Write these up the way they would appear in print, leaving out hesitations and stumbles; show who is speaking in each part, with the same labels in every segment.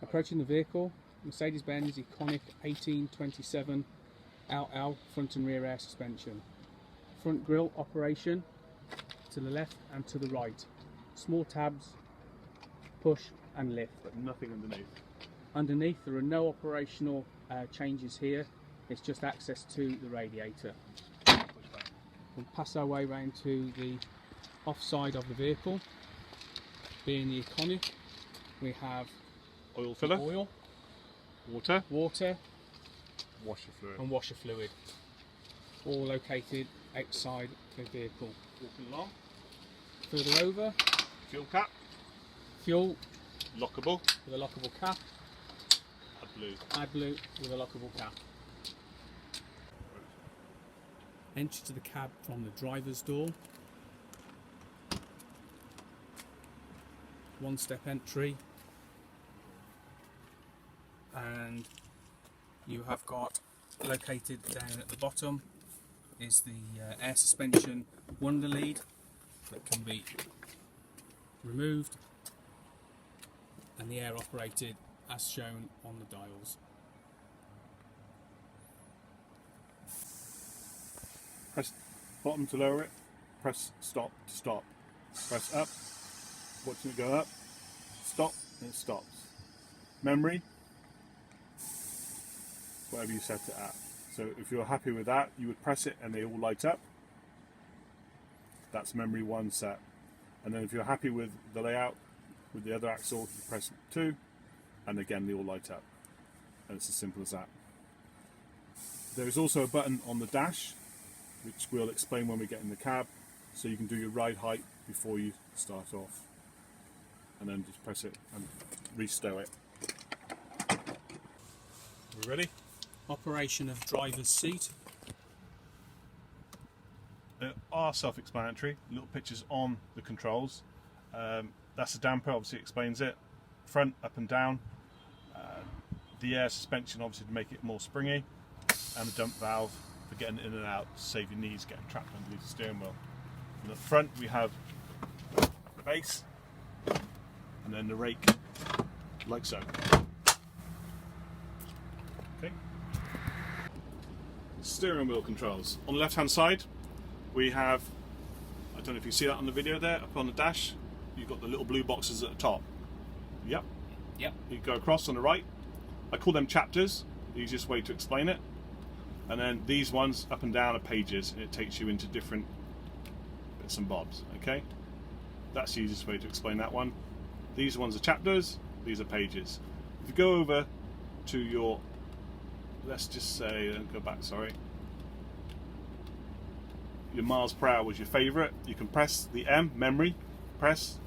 Speaker 1: Approaching the vehicle, Mercedes-Benz iconic 1827 LL front and rear air suspension. Front grille operation to the left and to the right. Small tabs, push and lift.
Speaker 2: But nothing underneath.
Speaker 1: Underneath there are no operational changes here, it's just access to the radiator. We'll pass our way round to the offside of the vehicle. Being the iconic, we have
Speaker 2: Oil filler,
Speaker 1: oil,
Speaker 2: water,
Speaker 1: washer
Speaker 2: fluid.
Speaker 1: and washer fluid, all located outside the vehicle.
Speaker 2: Walking along.
Speaker 1: Further over,
Speaker 2: Fuel cap,
Speaker 1: fuel
Speaker 2: lockable,
Speaker 1: with a lockable cap,
Speaker 2: AdBlue
Speaker 1: with a lockable cap. Entry to the cab from the driver's door. One step entry, and you have got located down at the bottom is the air suspension wonder lead that can be removed, and the air operated as shown on the dials.
Speaker 2: Press bottom to lower it, press stop to stop. Press up, watching it go up, stop, and it stops. Memory, whatever you set it at. So if you're happy with that, you would press it and they all light up. That's memory 1 set. And then if you're happy with the layout with the other axle, you press 2, and again they all light up. And it's as simple as that. There is also a button on the dash, which we'll explain when we get in the cab, so you can do your ride height before you start off. And then just press it and restow it. We ready?
Speaker 1: Operation of driver's seat.
Speaker 2: They are self-explanatory. Little pictures on the controls. That's the damper, obviously explains it. Front, up and down. The air suspension, obviously to make it more springy, and the dump valve for getting in and out to save your knees getting trapped underneath the steering wheel. In the front we have the base, and then the rake, like so. Okay. Steering wheel controls. On the left hand side we have, I don't know if you see that on the video there, up on the dash, you've got the little blue boxes at the top. Yep. You go across on the right. I call them chapters, the easiest way to explain it. And then these ones up and down are pages, and it takes you into different bits and bobs. Okay, that's the easiest way to explain that one. These ones are chapters, these are pages. If you go over to your, let's just say, go back, sorry, your miles per hour was your favorite, you can press the M, memory, press,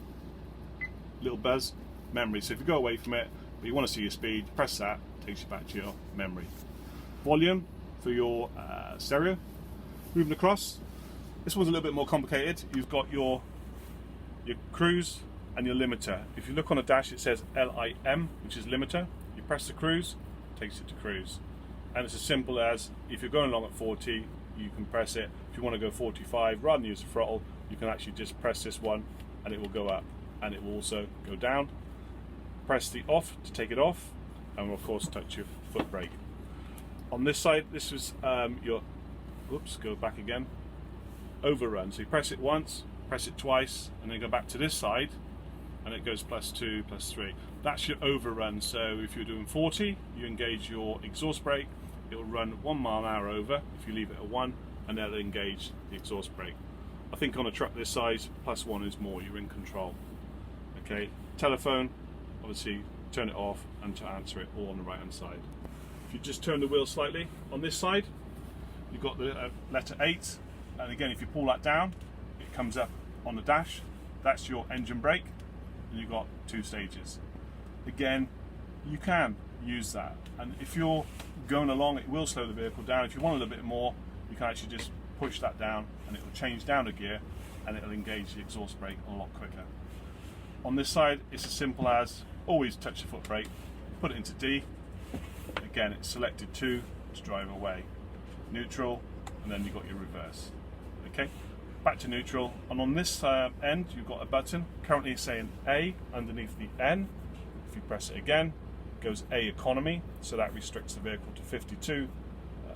Speaker 2: little buzz, memory. So if you go away from it but you want to see your speed, press that, takes you back to your memory. Volume for your stereo. Moving across, this one's a little bit more complicated. You've got your cruise and your limiter. If you look on the dash, it says LIM, which is limiter. You press the cruise, takes it to cruise. And it's as simple as, if you're going along at 40, you can press it. If you want to go 45, rather than use the throttle, you can actually just press this one and it will go up, and it will also go down. Press the off to take it off, and of course touch your foot brake. On this side, this is your, whoops, go back again, overrun. So you press it once, press it twice, and then go back to this side, and it goes +2, +3. That's your overrun. So if you're doing 40, you engage your exhaust brake, it'll run 1 mile an hour over. If you leave it at 1, and that'll engage the exhaust brake. I think on a truck this size, +1 is more, you're in control. Okay, telephone, obviously turn it off and to answer it, all on the right hand side. If you just turn the wheel slightly, on this side, you've got the letter 8, and again, if you pull that down, it comes up on the dash. That's your engine brake, and you've got 2 stages. Again, you can use that, and if you're going along, it will slow the vehicle down. If you want a little bit more, you can actually just push that down, and it will change down a gear, and it will engage the exhaust brake a lot quicker. On this side, it's as simple as always touch the foot brake, put it into D. Again, it's selected 2 to drive away. Neutral, and then you've got your reverse. Okay, back to neutral. And on this end, you've got a button currently saying A underneath the N. If you press it again, goes A economy, so that restricts the vehicle to 52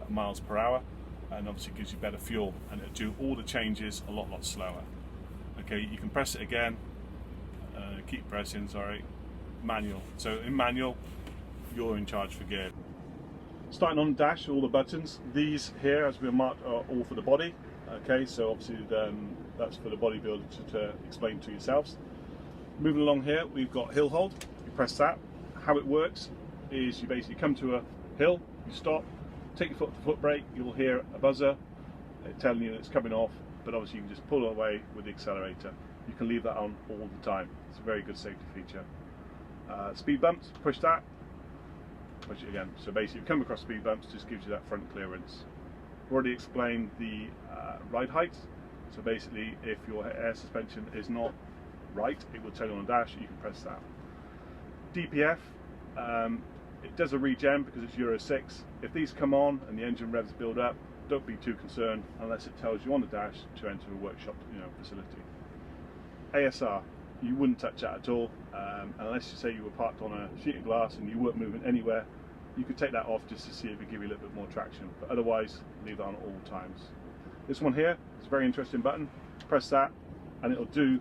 Speaker 2: miles per hour, and obviously gives you better fuel, and it'll do all the changes a lot slower. Okay, you can press it again, keep pressing, sorry, manual. So in manual, you're in charge for gear. Starting on the dash, all the buttons, these here as we marked are all for the body. Okay, so obviously that's for the bodybuilder to explain to yourselves. Moving along here, we've got hill hold. You press that. How it works is you basically come to a hill, you stop, take your foot off the foot brake, you'll hear a buzzer telling you that it's coming off, but obviously you can just pull away with the accelerator. You can leave that on all the time. It's a very good safety feature. Speed bumps, push that, push it again. So basically, if you come across speed bumps, just gives you that front clearance. I've already explained the ride height. So basically, if your air suspension is not right, it will tell you on the dash. You can press that. DPF, it does a regen because it's Euro 6. If these come on and the engine revs build up, don't be too concerned unless it tells you on the dash to enter a workshop, facility. ASR, you wouldn't touch that at all unless you say you were parked on a sheet of glass and you weren't moving anywhere. You could take that off just to see if it give you a little bit more traction, but otherwise leave that on at all times. This one here is a very interesting button. Press that and it'll do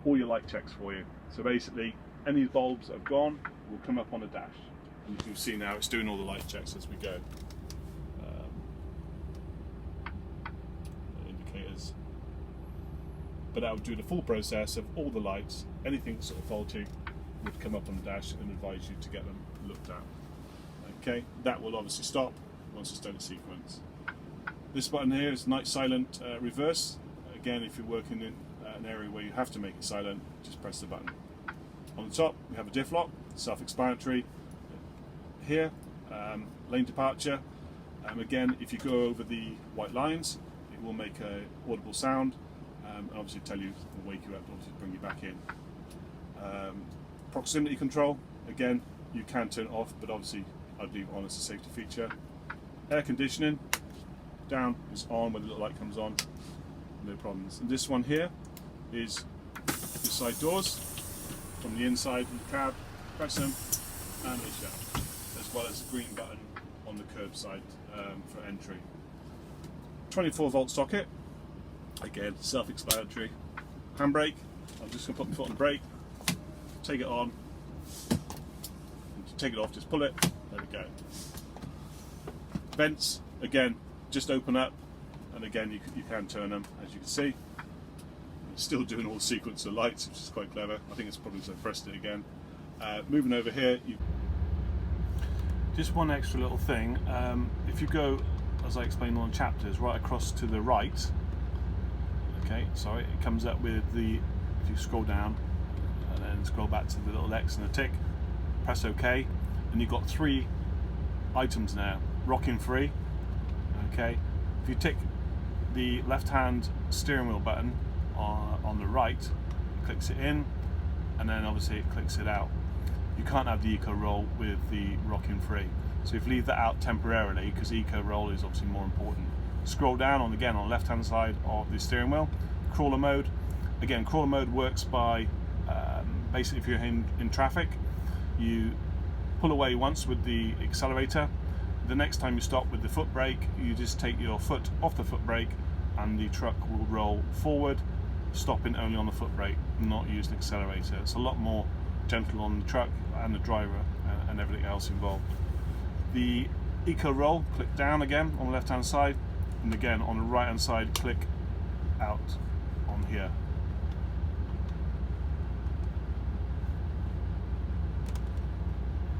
Speaker 2: all your light checks for you. So basically any bulbs that have gone will come up on the dash, and you can see now it's doing all the light checks as we go. Indicators, but that would do the full process of all the lights. Anything sort of faulty would come up on the dash and advise you to get them looked at. Okay, that will obviously stop once it's done its sequence. This button here is night silent reverse. Again, if you're working in an area where you have to make it silent, just press the button. On the top we have a diff lock, self-explanatory. Here, lane departure. Again, if you go over the white lines, it will make an audible sound, and obviously tell you, and wake you up, obviously bring you back in. Proximity control, again, you can turn it off, but obviously I'd leave it on as a safety feature. Air conditioning, down is on when the little light comes on, no problems. And this one here is the side doors from the inside of the cab. Press them and they shut, as well as the green button on the curb side for entry. 24-volt socket, again self-explanatory. Handbrake, I'm just going to put my foot on the brake, take it on, and to take it off just pull it, there we go. Vents, again, just open up, and again you can turn them, as you can see. It's still doing all the sequence of lights, which is quite clever. I think it's probably because I pressed it again. Moving over here, just one extra little thing. If you go, as I explained on chapters, right across to the right, okay, sorry, it comes up with the, if you scroll down and then scroll back to the little X and a tick, press OK, and you've got 3 items now. Rocking free, okay. If you tick the left-hand steering wheel button on the right, it clicks it in, and then obviously it clicks it out. You can't have the eco roll with the rocking free, so if you leave that out temporarily, because eco roll is obviously more important. Scroll down on, again, on the left hand side of the steering wheel, crawler mode. Again, crawler mode works by basically if you're in traffic, you pull away once with the accelerator. The next time you stop with the foot brake, you just take your foot off the foot brake and the truck will roll forward, stopping only on the foot brake, not using accelerator. It's a lot more gentle on the truck and the driver and everything else involved. The eco roll, click down again on the left hand side, and again on the right hand side click out on here.